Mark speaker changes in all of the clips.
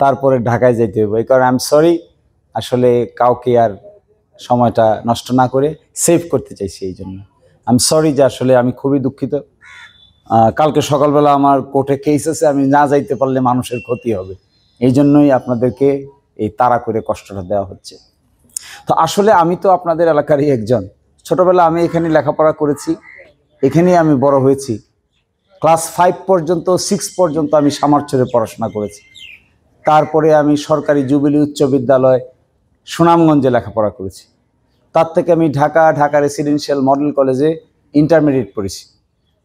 Speaker 1: তারপরে ঢাকায় যেতে হবে। এই কারণে আই এম সরি, আসলে কাউকে আর সময়টা নষ্ট না করে সেভ করতে চাইছি। এই জন্য আই এম সরি যে আসলে আমি খুবই দুঃখিত। কালকে সকালবেলা আমার কোর্টে কেস আছে, আমি না যাইতে পারলে মানুষের ক্ষতি হবে, এই জন্যই আপনাদেরকে এই তাড়া করে কষ্টটা দেওয়া হচ্ছে। তো আসলে আমি তো আপনাদের এলাকারই একজন। ছোটবেলা আমি এখানে লেখাপড়া করেছি, এখানেই আমি বড় হয়েছি। ক্লাস 5 পর্যন্ত 6 পর্যন্ত আমি সামারচরে পড়াশোনা করেছি। তারপরে আমি সরকারি জুবিলি উচ্চ বিদ্যালয় সুনামগঞ্জে লেখাপড়া করেছি। তার থেকে আমি ঢাকা রেসিডেন্সিয়াল মডেল কলেজে ইন্টারমিডিয়েট পড়েছি।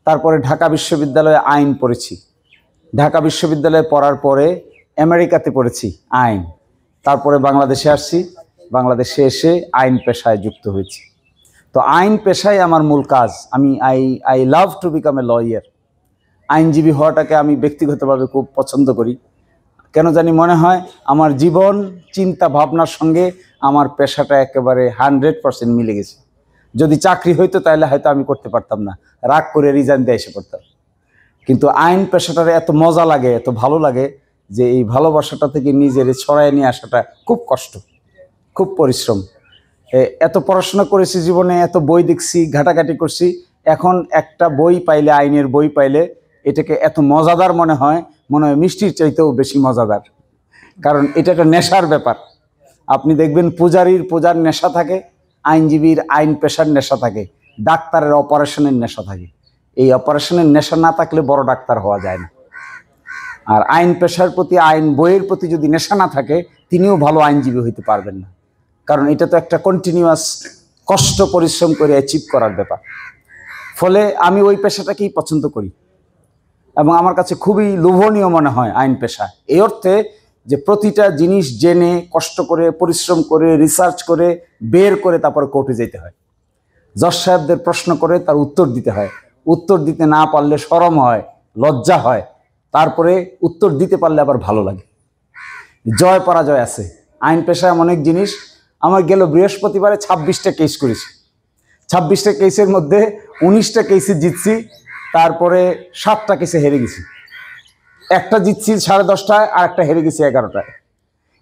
Speaker 1: তারপরে ঢাকা বিশ্ববিদ্যালয়ে আইন পড়েছি। ঢাকা বিশ্ববিদ্যালয়ে পড়ার পরে আমেরিকাতে পড়েছি আইন। তারপরে বাংলাদেশে আসছি, বাংলাদেশে এসে আইন পেশায় যুক্ত হয়েছি। তো আইন পেশায় আমার মূল কাজ। আমি I love to become a lawyer. আইনজীবী হওয়াটাকে আমি ব্যক্তিগতভাবে খুব পছন্দ করি। কেন জানি মনে হয় আমার জীবন চিন্তা ভাবনার সঙ্গে আমার পেশাটা একেবারে 100% মিলে গেছে। যদি চাকরি হইতো তাহলে হয়তো আমি করতে পারতাম না, রাগ করে রিজাইন দিয়ে এসে পড়তাম। কিন্তু আইন পেশাটার এত মজা লাগে, এত ভালো লাগে যে এই ভালোবাসাটা থেকে নিজের ছড়ায় নিয়ে আসাটা খুব কষ্ট, খুব পরিশ্রম। এত পড়াশোনা করেছি জীবনে, এত বই দেখছি, ঘাটাঘাটি করছি, এখন একটা বই পাইলে, আইনের বই পাইলে এটাকে এত মজাদার মনে হয় মিষ্টির চাইতেও বেশি মজাদার। কারণ এটা একটা নেশার ব্যাপার। আপনি দেখবেন পূজার নেশা থাকে, আইনজীবীর আইন পেশার নেশা থাকে, ডাক্তারের অপারেশনের নেশা থাকে। এই অপারেশনের নেশা না থাকলে বড় ডাক্তার হওয়া যায় না। আর আইন পেশার প্রতি, আইন বইয়ের প্রতি যদি নেশা না থাকে, তিনিও ভালো আইনজীবী হইতে পারবেন না। কারণ এটা তো একটা কন্টিনিউয়াস কষ্ট পরিশ্রম করে অ্যাচিভ করার ব্যাপার। ফলে আমি ওই পেশাটাকেই পছন্দ করি এবং আমার কাছে খুবই লোভনীয় মনে হয় আইন পেশা। এই অর্থে যে প্রতিটা জিনিস জেনে, কষ্ট করে, পরিশ্রম করে, রিসার্চ করে, বের করে তারপর কোর্টে যেতে হয়। জজ সাহেবদের প্রশ্ন করে তার উত্তর দিতে হয়। উত্তর দিতে না পারলে শরম হয়, লজ্জা হয়, তারপরে উত্তর দিতে পারলে আবার ভালো লাগে। জয় পরাজয় আছে আইন পেশায় অনেক জিনিস। আমার গেল বৃহস্পতিবারে 26টা কেস করেছি। 26টা কেসের মধ্যে 19টা কেসে জিতছি, তারপরে 7টা কেসে হেরে গেছি। একটা জিতছি 10:30টায়, আর একটা হেরে গেছি 11টায়।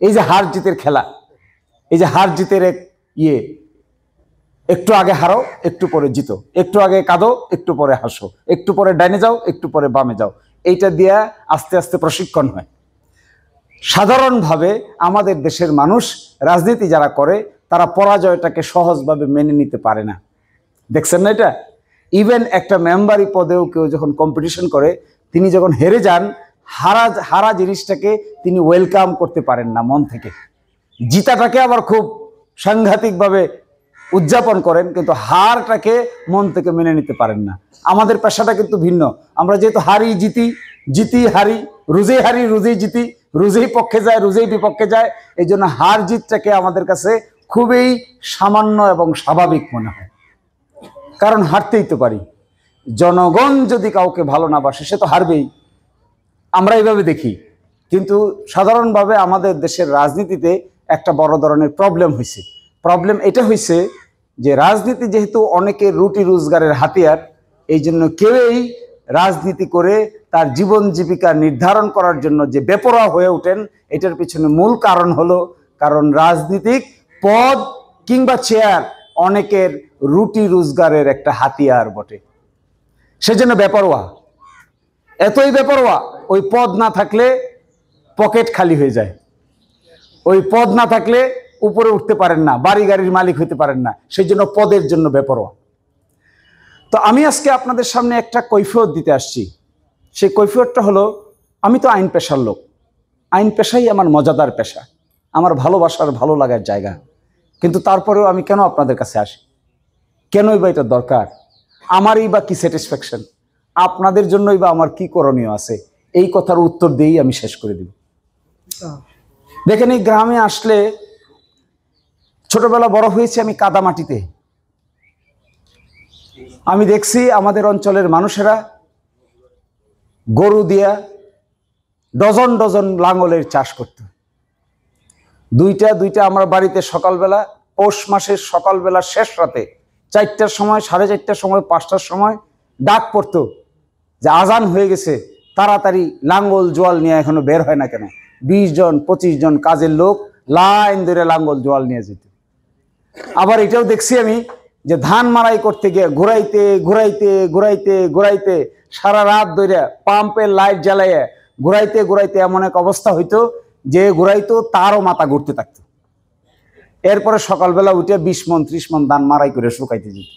Speaker 1: এই যে হার জিতের খেলা, এই যে হার জিতের এক একটু আগে হারো, একটু পরে জিতো, একটু আগে কাঁদো, একটু পরে হাসো, একটু পরে ডাইনে যাও, একটু পরে বামে যাও, এইটা দিয়া আস্তে আস্তে প্রশিক্ষণ হয়। সাধারণভাবে আমাদের দেশের মানুষ রাজনীতি যারা করে তারা পরাজয়টাকে সহজভাবে মেনে নিতে পারে না। দেখছেন না এটা? ইভেন একটা মেম্বারি পদেও কেউ যখন কম্পিটিশন করে, তিনি যখন হেরে যান, হারা জিনিসটাকে তিনি ওয়েলকাম করতে পারেন না মন থেকে। জিতাটাকে আবার খুব সাংঘাতিকভাবে উদযাপন করেন, কিন্তু হারটাকে মন থেকে মেনে নিতে পারেন না। আমাদের পেশাটা কিন্তু ভিন্ন। আমরা যেহেতু হারি জিতি, জিতি হারি, রোজেই হারি রোজেই জিতি, রোজেই পক্ষে যায় রোজেই বিপক্ষে যায়, এই জন্য হার জিতটাকে আমাদের কাছে খুবই সামান্য এবং স্বাভাবিক মনে হয়। কারণ হারতেই তো পারি। জনগণ যদি কাউকে ভালো না বাসে সে তো হারবেই, আমরা এইভাবে দেখি। কিন্তু সাধারণভাবে আমাদের দেশের রাজনীতিতে একটা বড় ধরনের প্রবলেম হয়েছে। প্রবলেম এটা হয়েছে যে রাজনীতি যেহেতু অনেকের রুটি রোজগারের হাতিয়ার, এই জন্য কেউই রাজনীতি করে তার জীবন জীবিকা নির্ধারণ করার জন্য যে বেপরোয়া হয়ে ওঠেন, এটার পিছনে মূল কারণ হলো কারণ রাজনীতিক পদ কিংবা চেয়ার অনেকের রুটি রোজগারের একটা হাতিয়ার বটে, সেজন্য বেপরোয়া। এতই বেপরোয়া, ওই পদ না থাকলে পকেট খালি হয়ে যায়, ওই পদ না থাকলে উপরে উঠতে পারেন না, বাড়ি গাড়ির মালিক হইতে পারেন না, সেই জন্য পদের জন্য বেপরোয়া। তো আমি আজকে আপনাদের সামনে একটা কৈফিয়ত দিতে আসছি। সেই কৈফিয়তটা হলো, আমি তো আইন পেশার লোক, আইন পেশাই আমার মজাদার পেশা, আমার ভালোবাসার ভালো লাগার জায়গা। কিন্তু তারপরেও আমি কেন আপনাদের কাছে আসি, কেনই বা এটা দরকার, আমারই বা কি স্যাটিসফ্যাকশন, আপনাদের জন্যই বা আমার কি করণীয় আছে, এই কথার উত্তর দিয়েই আমি শেষ করে দিব। দেখেন, এই গ্রামে আসলে, ছোটবেলা বড় হয়েছে আমি কাদামাটিতে। আমি দেখছি আমাদের অঞ্চলের মানুষেরা গরু দিয়া ডজন ডজন লাঙ্গলের চাষ করত। দুইটা আমার বাড়িতে সকালবেলা, পৌষ মাসের সকালবেলা শেষ রাতে 4টার সময়, 4:30টার সময়, 5টার সময় ডাক পড়তো যে আজান হয়ে গেছে, তাড়াতাড়ি লাঙ্গল জোয়াল নিয়ে এখনো বের হয় না কেন, 20 জন 25 জন কাজের লোক লাইন ধরে লাঙ্গল জোয়াল নিয়ে যেত। আবার এটাও দেখছি আমি যে ধান মারাই করতে গিয়ে ঘুরাইতে ঘুরাইতে ঘুরাইতে ঘুরাইতে সারা রাত ধরে পাম্পের লাইট জ্বালাইয়া ঘুরাইতে ঘুরাইতে এমন এক অবস্থা হইতো যে ঘুরাইতো তারও মাথা ঘুরতে থাকতো। এরপরে সকালবেলা উঠে 20 মন 30 মন ধান মারাই করে শুকাইতে যেত।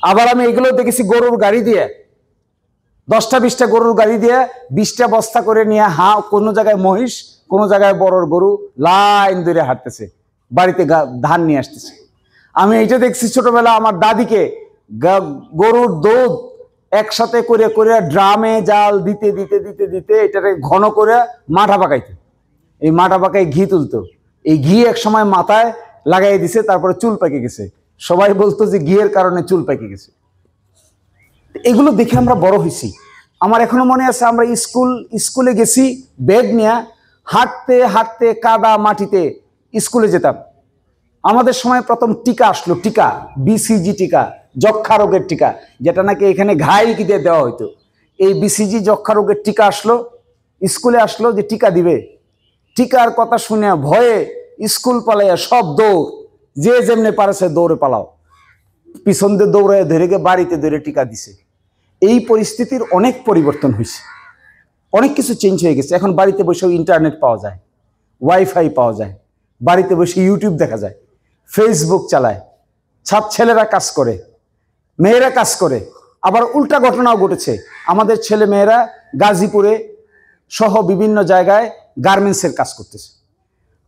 Speaker 1: আবার আমি এগুলো দেখেছি গরুর গাড়ি দিয়ে 10টা 20টা গরুর গাড়ি দিয়ে 20টা বস্তা করে নিয়ে কোনো জায়গায় মহিষ কোনো জায়গায় বড়র গরু লাইন ধরে হাঁটতেছে, বাড়িতে ধান নিয়ে আসতেছে। আমি এইটা দেখছি ছোটবেলা আমার দাদিকে গরুর দুধ একসাথে করে করে ড্রামে জাল দিতে দিতে দিতে দিতে এটাকে ঘন করে মাঠা পাকাইতো। এই মাঠা পাকায় ঘি তুলতো। এই ঘি এক সময় মাথায় লাগাই দিছে, তারপরে চুল পেকে গেছে। সবাই বলতো যে ঘিয়ের কারণে চুল পেকে গেছে। এগুলো দেখে আমরা বড় হয়েছি। আমার এখনো মনে আছে আমরা স্কুলে গেছি ব্যাগ নিয়ে, হাঁটতে হাঁটতে কাদা মাটিতে স্কুলে যেতাম। আমাদের সময় প্রথম টিকা আসলো, টিকা বিসিজি টিকা, যক্ষা রোগের টিকা, যেটা নাকি এখানে ঘাই দিয়ে দেওয়া হইতো। এই বিসিজি যক্ষা রোগের টিকা আসলো, স্কুলে আসলো যে টিকা দিবে। টিকার কথা শুনে ভয়ে স্কুল পালাইয়া সব দৌড়, যে যেমনে পারেছে দৌড়ে পালাও, পিছন দিয়ে দৌড়ে ধরে গিয়ে বাড়িতে ধরে টিকা দিছে। এই পরিস্থিতির অনেক পরিবর্তন হয়েছে, অনেক কিছু চেঞ্জ হয়ে গেছে। এখন বাড়িতে বসেও ইন্টারনেট পাওয়া যায়, ওয়াইফাই পাওয়া যায়, বাড়িতে বসে ইউটিউব দেখা যায়, ফেসবুক চালায়, ছেলেরা কাজ করে, মেয়েরা কাজ করে। আবার উল্টা ঘটনাও ঘটেছে, আমাদের ছেলে মেয়েরা গাজীপুরে সহ বিভিন্ন জায়গায় গার্মেন্টসের কাজ করতেছে।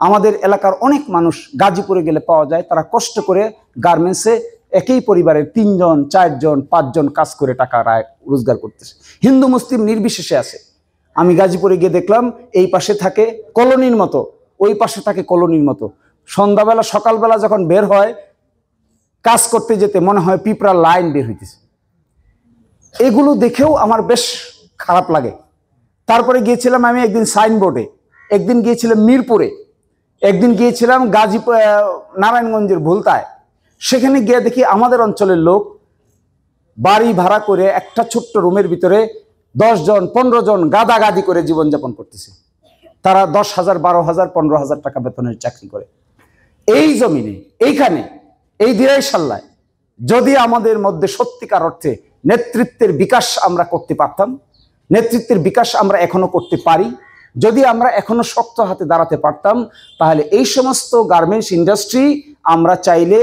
Speaker 1: আমাদের এলাকার অনেক মানুষ গাজীপুরে গেলে পাওয়া যায়, তারা কষ্ট করে গার্মেন্টসে একই পরিবারের 3 জন 4 জন 5 জন কাজ করে টাকা রোজগার করতেছে। হিন্দু মুসলিম নির্বিশেষে আছে। আমি গাজীপুরে গিয়ে দেখলাম এই পাশে থাকে কলোনির মতো, ওই পাশে থাকে কলোনির মতো। সন্ধ্যাবেলা সকালবেলা যখন বের হয় কাজ করতে যেতে মনে হয় পিঁপড়ার লাইন বের হইতেছে। এগুলো দেখেও আমার বেশ খারাপ লাগে। তারপরে গিয়েছিলাম আমি একদিন সাইনবোর্ডে, একদিন গিয়েছিলাম মিরপুরে, একদিন গিয়েছিলাম গাজীপুর নারায়ণগঞ্জের ভুলতায়। সেখানে গিয়ে দেখি আমাদের অঞ্চলের লোক বাড়ি ভাড়া করে একটা ছোট্ট রুমের ভিতরে 10 জন 15 জন গাদাগাদি করে জীবনযাপন করতেছে। তারা 10,000 12,000 15,000 টাকা বেতনের চাকরি করে। এই জমিনে এইখানে এই দিরাইশাল্লায় যদি আমাদের মধ্যে সত্যিকার অর্থে নেতৃত্বের বিকাশ আমরা করতে পারতাম, নেতৃত্বের বিকাশ আমরা এখনো করতে পারি, যদি আমরা এখনো শক্ত হাতে দাঁড়াতে পারতাম, তাহলে এই সমস্ত গার্মেন্টস ইন্ডাস্ট্রি আমরা চাইলে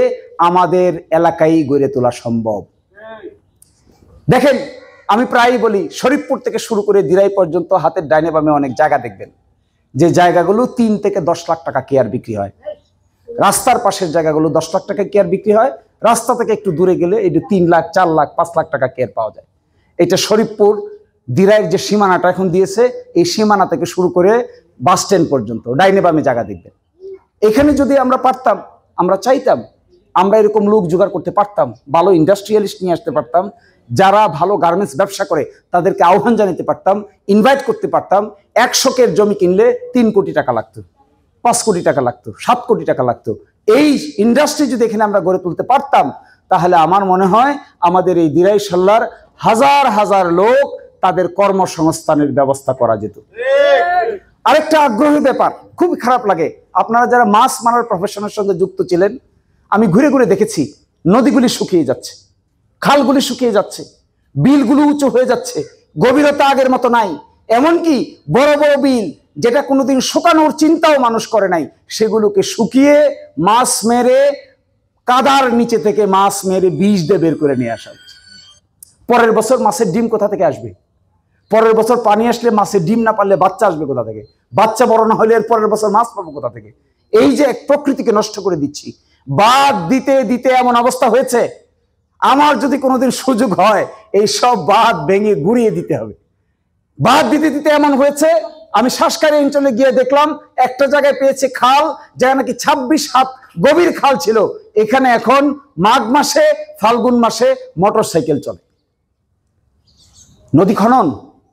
Speaker 1: আমাদের এলাকায় গড়ে তোলা সম্ভব। দেখেন আমি প্রায়ই বলি শরীফপুর থেকে শুরু করে দিরাই পর্যন্ত হাতের ডাইনে বামে অনেক জায়গা দেখবেন যে জায়গাগুলো 3 থেকে 10 লাখ টাকা কেয়ার বিক্রি হয়। রাস্তার পাশের জায়গাগুলো 10 লাখ টাকা কেয়ার বিক্রি হয়, রাস্তা থেকে একটু দূরে গেলে এই 3 লাখ 4 লাখ 5 লাখ টাকা কেয়ার পাওয়া যায়। এটা শরীফপুর দিরাইয়ের যে সীমানাটা এখন দিয়েছে, এই সীমানা থেকে শুরু করে বাস স্ট্যান্ড পর্যন্ত ডাইনে বামে জায়গা দেখবেন। এখানে যদি আমরা পারতাম, আমরা চাইতাম আমরা এরকম লোক জোগাড় করতে পারতাম, ভালো ইন্ডাস্ট্রিয়ালিস্ট নিয়ে আসতে পারতাম, যারা ভালো গার্মেন্টস ব্যবসা করে তাদেরকে আহ্বান জানাতে পারতাম, ইনভাইট করতে পারতাম। 100 কের জমি কিনলে 3 কোটি টাকা লাগতো, 5 কোটি টাকা লাগতো, 7 কোটি টাকা লাগতো। এই ইন্ডাস্ট্রি যদি এখানে আমরা গড়ে তুলতে পারতাম, তাহলে আমার মনে হয় আমাদের এই দিরাইশাল্লার হাজার হাজার লোক তাদের কর্মসংস্থানের ব্যবস্থা করা যেত। আরেকটা আগ্রহের ব্যাপার, খুব খারাপ লাগে, আপনারা যারা মাছ মারার প্রফেশনের সঙ্গে যুক্ত ছিলেন, আমি ঘুরে ঘুরে দেখেছি নদীগুলি শুকিয়ে যাচ্ছে, খালগুলি শুকিয়ে যাচ্ছে, বিলগুলো উঁচু হয়ে যাচ্ছে, গভীরতা আগের মতো নাই। এমনকি বড় বড় বিল যেটা কোনোদিন শুকানোর চিন্তাও মানুষ করে নাই, সেগুলোকে শুকিয়ে মাছ মেরে কাদার নিচে থেকে মাছ মেরে বিষ দিয়ে বের করে নিয়ে আসা হচ্ছে। পরের বছর মাছের ডিম কোথা থেকে আসবে? পরের বছর পানি আসলে মাছের ডিম না পারলে বাচ্চা আসবে কোথা থেকে? বাচ্চা বড় না হলে এর পরের বছর মাছ পাবো কোথা থেকে? এই যে এক প্রকৃতিকে নষ্ট করে দিচ্ছি, বাদ দিতে দিতে এমন অবস্থা হয়েছে, আমার যদি কোনোদিন সুযোগ হয় এই সব বাঁধ ভেঙে গুড়িয়ে দিতে হবে। বাঁধ দিতে দিতে এমন হয়েছে, আমি শ্বাসকারী অঞ্চলে গিয়ে দেখলাম একটা জায়গায় পেয়েছে খাল, যেখানে নাকি 26 হাত গভীর খাল ছিল, এখানে এখন মাঘ মাসে ফাল্গুন মাসে মোটরসাইকেল চলে। নদী খনন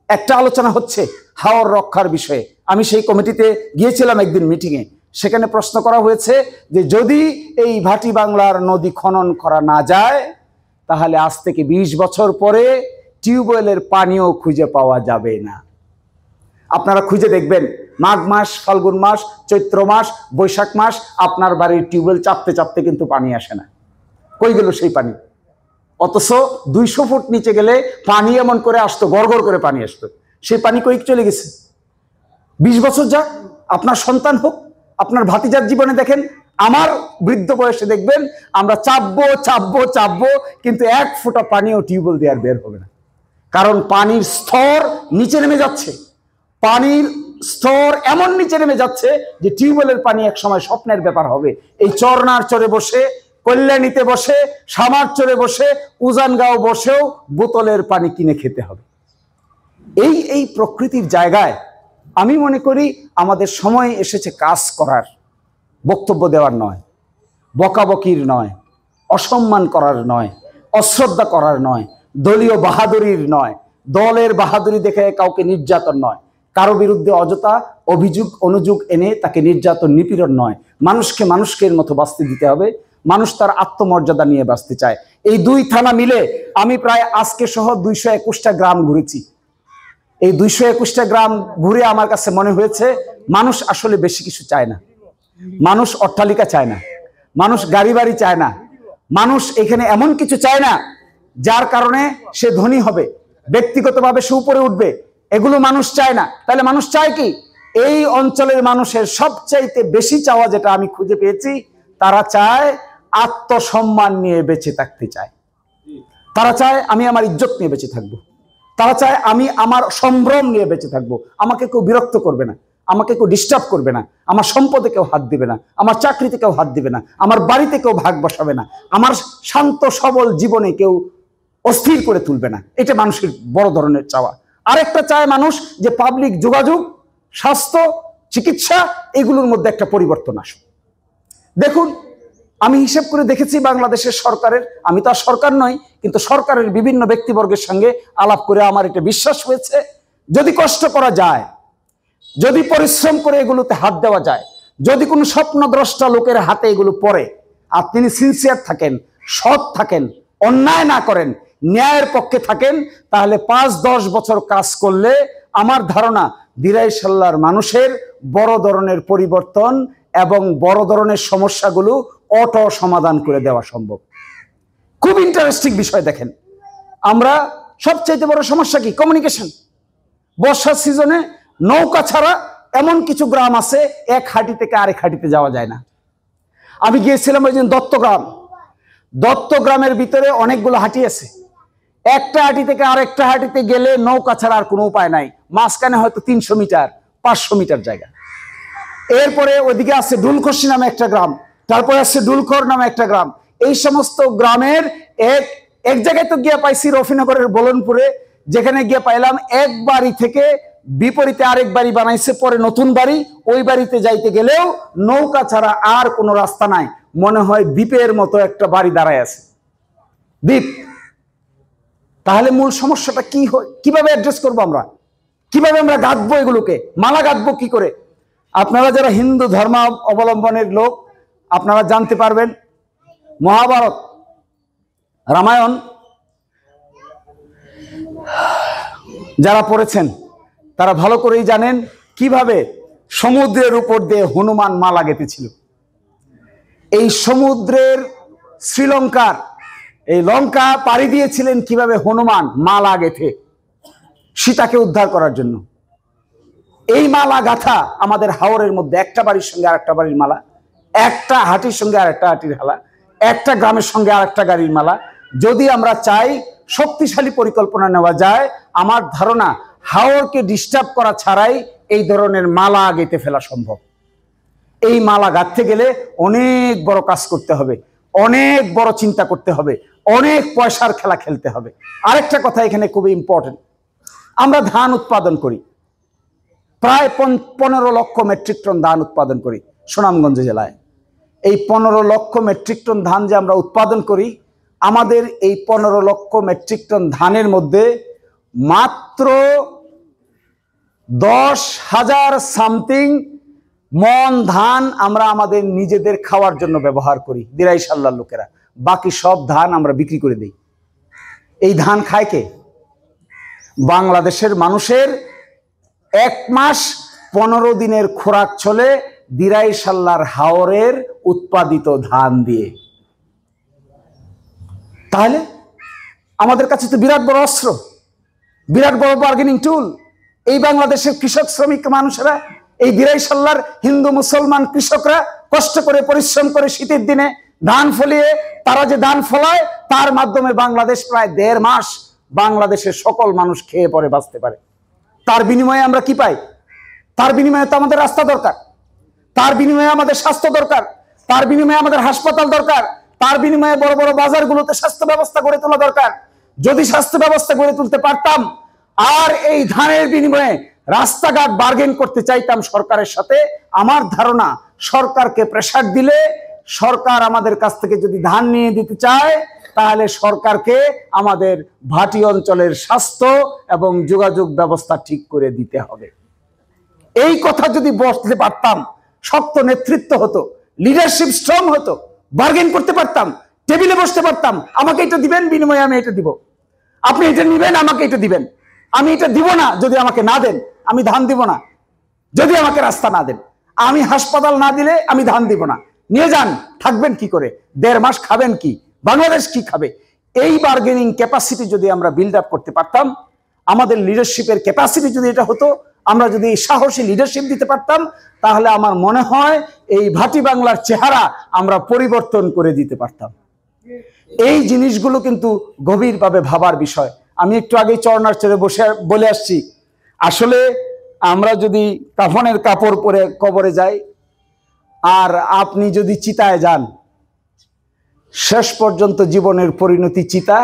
Speaker 1: একটা আলোচনা হচ্ছে হাওর রক্ষার বিষয়ে। আমি সেই কমিটিতে গিয়েছিলাম একদিন মিটিংয়ে, সেখানে প্রশ্ন করা হয়েছে যে যদি এই ভাটি বাংলার নদী খনন করা না যায়, তাহলে আজ থেকে 20 বছর পরে টিউবওয়েলের পানিও খুঁজে পাওয়া যাবে না। আপনারা খুঁজে দেখবেন মাঘ মাস, ফাল্গুন মাস, চৈত্র মাস, বৈশাখ মাস আপনার বাড়ির টিউবওয়েল চাপতে চাপতে কিন্তু পানি আসে না। কই গেল সেই পানি? অথচ 200 ফুট নিচে গেলে পানি এমন করে আসতো, গড়গড় করে পানি আসতো। সেই পানি কই চলে গেছে? 20 বছর যাক, আপনার সন্তান হোক, আপনার ভাতিজার জীবনে দেখেন, আমার বৃদ্ধ বয়সে দেখবেন আমরা চাপবো চাপবো চাপবো, কিন্তু 1 ফোঁটা পানিও টিউবওয়েল দিয়ে আর বের হবে না। কারণ পানির স্তর নিচে নেমে যাচ্ছে। পানির স্তর এমন নিচে নেমে যাচ্ছে যে টিউবওয়েলের পানি এক সময় স্বপ্নের ব্যাপার হবে। এই চরনার চরে বসে, কল্যাণীতে বসে, সামার চরে বসে, উজানগাঁও বসেও বোতলের পানি কিনে খেতে হবে। এই প্রকৃতির জায়গায় আমি মনে করি আমাদের সময় এসেছে কাজ করার, বক্তব্য দেওয়ার নয়, বকাবকির নয়, অসম্মান করার নয়, অশ্রদ্ধা করার নয়, দলীয় বাহাদুরির নয়, দলের বাহাদুরি দেখে কাউকে নির্যাতন নয়, কারো বিরুদ্ধে অযথা অভিযোগ অনুযোগ এনে তাকে নির্যাতন নিপীড়ন নয়। মানুষকে মানুষের মতো বাঁচতে দিতে হবে। মানুষ তার আত্মমর্যাদা নিয়ে বাঁচতে চায়। এই 2 থানা মিলে আমি প্রায় আজকে সহ 221টা গ্রাম ঘুরেছি। এই 221টা গ্রাম ঘুরে আমার কাছে মনে হয়েছে মানুষ আসলে বেশি কিছু চায় না। মানুষ অট্টালিকা চায় না, মানুষ গাড়ি বাড়ি চায় না, মানুষ এখানে এমন কিছু চায় না যার কারণে সে ধনী হবে, ব্যক্তিগতভাবে সে উপরে উঠবে, এগুলো মানুষ চায় না। তাহলে মানুষ চায় কি? এই অঞ্চলের মানুষের সবচাইতে বেশি চাওয়া যেটা আমি খুঁজে পেয়েছি, তারা চায় আত্মসম্মান নিয়ে বেঁচে থাকতে চায়। তারা চায় আমি আমার ইজ্জত নিয়ে বেঁচে থাকবো। তারা চায় আমি আমার সম্ভ্রম নিয়ে বেঁচে থাকবো। আমাকে কেউ বিরক্ত করবে না, আমাকে কেউ ডিস্টার্ব করবে না, আমার সম্পদে কেউ হাত দিবে না, আমার চাকরিতে কেউ হাত দিবে না, আমার বাড়িতে কেউ ভাগ বসাবে না, আমার শান্ত সবল জীবনে কেউ অস্থির করে তুলবে না। এটা মানুষের বড় ধরনের চাওয়া। আরেকটা চায় মানুষ যে পাবলিক যোগাযোগ, স্বাস্থ্য, চিকিৎসা এগুলোর মধ্যে একটা পরিবর্তন আসুক। দেখুন, আমি হিসেব করে দেখেছি বাংলাদেশের সরকারের, আমি তো আর সরকার নই, কিন্তু সরকারের বিভিন্ন ব্যক্তিবর্গের সঙ্গে আলাপ করে আমার এটা বিশ্বাস হয়েছে, যদি কষ্ট করা যায়, যদি পরিশ্রম করে এগুলোতে হাত দেওয়া যায়, যদি কোনো স্বপ্নদ্রষ্টা লোকের হাতে এগুলো পড়ে, আপনি সিনসিয়ার থাকেন, সৎ থাকেন, অন্যায় না করেন, ন্যায়ের পক্ষে থাকেন, তাহলে 5-10 বছর কাজ করলে আমার ধারণা দিরাইশাল্লার মানুষের বড় ধরনের পরিবর্তন এবং বড় ধরনের সমস্যাগুলো অটো সমাধান করে দেওয়া সম্ভব। খুব ইন্টারেস্টিং বিষয় দেখেন, আমরা সবচাইতে বড় সমস্যা কি? কমিউনিকেশন। বর্ষার সিজনে নৌকা ছাড়া এমন কিছু গ্রাম আছে এক হাঁটি থেকে আরেক হাঁটিতে যাওয়া যায় না। আমি গিয়েছিলাম ওই দিন দত্তগ্রামের ভিতরে অনেকগুলো হাঁটি আছে। একটা হাঁটি থেকে আরেকটা হাঁটিতে গেলে নৌকা ছাড়া আর কোনো উপায় নাই। মাঝখানে হয়তো 300 মিটার 500 মিটার জায়গা। এরপরে ওইদিকে আছে ডুলখসি নামে একটা গ্রাম, তারপরে আছে ডুলখর নামে একটা গ্রাম। এই সমস্ত গ্রামের এক জায়গায় তো গিয়ে পাইছি রফিনগরের বলনপুরে, যেখানে গিয়ে পাইলাম এক বাড়ি থেকে বিপরীতে আরেক বাড়ি বানাইছে, পরে নতুন বাড়ি। ওই বাড়িতে যাইতে গেলেও নৌকা ছাড়া আর কোনো রাস্তা নাই। মনে হয় দ্বীপের মতো একটা বাড়ি দাঁড়ায় আছে, দ্বীপ। তাহলে মূল সমস্যাটা কি হয়? কিভাবে অ্যাড্রেস করবো আমরা? কিভাবে আমরা গাঁথবো এগুলোকে? মালা গাঁথবো কি করে? আপনারা যারা হিন্দু ধর্ম অবলম্বনের লোক, আপনারা জানতে পারবেন মহাভারত, রামায়ণ যারা পড়েছেন তারা ভালো করেই জানেন কিভাবে সমুদ্রের উপর দিয়ে হনুমান মালা গেঁথেছিল। এই সমুদ্রের শ্রীলঙ্কার এই লঙ্কা পাড়ি দিয়েছিলেন কিভাবে হনুমান মালা গেঁথে সীতাকে উদ্ধার করার জন্য। এই মালা গাথা আমাদের হাওরের মধ্যে একটা বাড়ির সঙ্গে আরেকটা বাড়ির মালা, একটা হাটির সঙ্গে আরেকটা হাটির মালা, একটা গ্রামের সঙ্গে আরেকটা গাড়ির মালা। যদি আমরা চাই শক্তিশালী পরিকল্পনা নেওয়া যায়, আমার ধারণা হাওরকে ডিস্টার্ব করা ছাড়াই এই ধরনের মালা গেঁথে ফেলা সম্ভব। এই মালা গাঁথতে গেলে অনেক বড় কাজ করতে হবে, অনেক বড় চিন্তা করতে হবে, অনেক পয়সার খেলা খেলতে হবে। আরেকটা কথা এখানে খুবই ইম্পর্টেন্ট, আমরা ধান উৎপাদন করি, প্রায় 15 লক্ষ মেট্রিক টন ধান উৎপাদন করি সুনামগঞ্জ জেলায়। এই 15 লক্ষ মেট্রিক টন ধান যে আমরা উৎপাদন করি, আমাদের এই 15 লক্ষ মেট্রিক টন ধানের মধ্যে মাত্র 10,000 সামথিং মন ধান আমরা আমাদের নিজেদের খাওয়ার জন্য ব্যবহার করি দিরাইশাল্লার লোকেরা। বাকি সব ধান আমরা বিক্রি করে দিই। এই ধান খায় কে? বাংলাদেশের মানুষের 1 মাস 15 দিনের খোরাক চলে দিরাই সাল্লার হাওরের উৎপাদিত ধান দিয়ে। তাহলে আমাদের কাছে তো বিরাট বড় অস্ত্র, বিরাট বড় বার্গেনিং টুল। এই বাংলাদেশের কৃষক শ্রমিক মানুষেরা, এই দিরাই সাল্লার হিন্দু মুসলমান কৃষকরা কষ্ট করে পরিশ্রম করে শীতের দিনে ধান ফলিয়ে তারা যে ধান ফলায়, তার মাধ্যমে বাংলাদেশ প্রায় 1.5 মাস বাংলাদেশের সকল মানুষ খেয়ে পরে বাঁচতে পারে। তার বিনিময়ে আমরা কি পাই? তার বিনিময়ে তো আমাদের রাস্তা দরকার, তার বিনিময়ে আমাদের স্বাস্থ্য দরকার, তার বিনিময়ে আমাদের হাসপাতাল দরকার, তার বিনিময়ে বড় বড় বাজারগুলোতে স্বাস্থ্য ব্যবস্থা গড়ে তোলা দরকার। যদি স্বাস্থ্য ব্যবস্থা গড়ে তুলতে পারতাম আর এই ধানের বিনিময়ে রাস্তাঘাট বার্গেন করতে চাইতাম সরকারের সাথে, আমার ধারণা সরকারকে প্রেসার দিলে, সরকার আমাদের কাছ থেকে যদি ধান নিয়ে দিতে চায়, তাহলে সরকারকে আমাদের ভাটি অঞ্চলের স্বাস্থ্য এবং যোগাযোগ ব্যবস্থা ঠিক করে দিতে হবে। এই কথা যদি বলতে পারতাম, শক্ত নেতৃত্ব হতো, লিডারশিপ স্ট্রং হতো, বার্গেন করতে পারতাম, টেবিলে বসতে পারতাম, আমাকে এটা দিবেন, বিনিময়ে আমি এটা দিব, আপনি এটা নিবেন, আমাকে এটা দিবেন, আমি এটা দিব না যদি আমাকে না দেন, আমি ধান দিব না যদি আমাকে রাস্তা না দেন, আমি হাসপাতাল না দিলে আমি ধান দিব না, নিয়ে যান, থাকবেন কি করে, 1.5 মাস খাবেন কি, বাংলাদেশ কি খাবে? এই বার্গেনিং ক্যাপাসিটি যদি আমরা বিল্ড আপ করতে পারতাম, আমাদের লিডারশিপের ক্যাপাসিটি যদি এটা হতো, আমরা যদি এই সাহসী লিডারশিপ দিতে পারতাম, তাহলে আমার মনে হয় এই ভাটি বাংলার চেহারা আমরা পরিবর্তন করে দিতে পারতাম। এই জিনিসগুলো কিন্তু গভীরভাবে ভাবার বিষয়। আমি একটু আগে চরনার চরে বসে বলে আসছি, আসলে আমরা যদি কাফনের কাপড় পরে কবরে যাই আর আপনি যদি চিতায় যান, শেষ পর্যন্ত জীবনের পরিণতি চিতা,